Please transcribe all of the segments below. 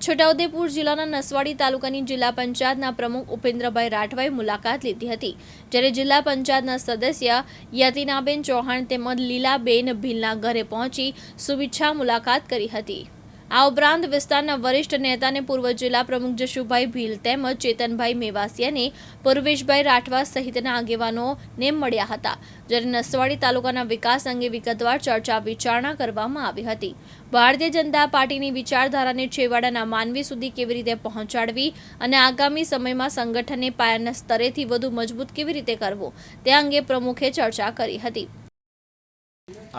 છોટાઉદેપુર જિલ્લાના નસવાડી તાલુકાની જિલ્લા પંચાયતના પ્રમુખ ઉપેન્દ્રભાઈ રાઠવાએ મુલાકાત લીધી હતી, જ્યારે જિલ્લા પંચાયતના સદસ્ય યતિનાબેન ચૌહાણ તેમજ લીલાબેન ભીલના ઘરે પહોંચી શુભેચ્છા મુલાકાત કરી હતી। આ ઉપરાંત વિસ્તારના વરિષ્ઠ નેતાને પૂર્વ જિલ્લા પ્રમુખ જશુભાઈ ભીલ તેમજ ચેતનભાઈ મેવાસિયાને પૂર્વેશભાઈ રાઠવા સહિતના આગેવાનોને મળ્યા હતા, જ્યારે નસવાડી તાલુકાના વિકાસ અંગે વિગતવાર ચર્ચા વિચારણા કરવામાં આવી હતી। ભારતીય જનતા પાર્ટીની વિચારધારાને છેવાડાના માનવી સુધી કેવી રીતે પહોંચાડવી અને આગામી સમયમાં સંગઠનને પાયાના સ્તરેથી વધુ મજબૂત કેવી રીતે કરવું તે અંગે પ્રમુખે ચર્ચા કરી હતી।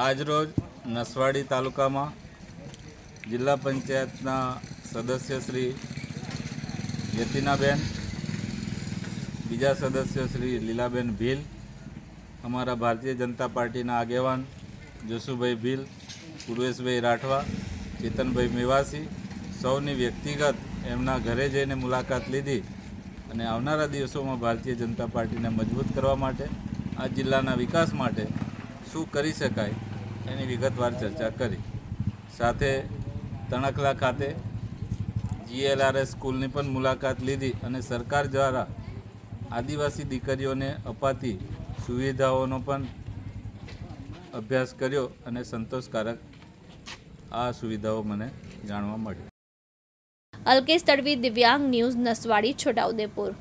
આજરોજ નસવાડી તાલુકામાં જિલ્લા પંચાયતના સદસ્ય શ્રી યતિનાબેન, બીજા સદસ્ય શ્રી લીલાબેન ભીલ, અમારા ભારતીય જનતા પાર્ટીના આગેવાન જશુભાઈ ભીલ, પૂર્વેશભાઈ રાઠવા, ચેતનભાઈ મેવાસી સૌની વ્યક્તિગત એમના ઘરે જઈને મુલાકાત લીધી અને આવનારા દિવસોમાં ભારતીય જનતા પાર્ટીને મજબૂત કરવા માટે, આ જિલ્લાના વિકાસ માટે શું કરી શકાય એની વિગતવાર ચર્ચા કરી। સાથે તણખલા ખાતે GLRS સ્કૂલની પણ મુલાકાત લીધી અને સરકાર દ્વારા આદિવાસી દીકરીઓને અપાતી સુવિધાઓનો પણ અભ્યાસ કર્યો અને સંતોષકારક આ સુવિધાઓ મને જાણવા મળી। અલ્કેશ તડવી, દિવ્યાંગ ન્યૂઝ, નસવાડી, છોટાઉદેપુર।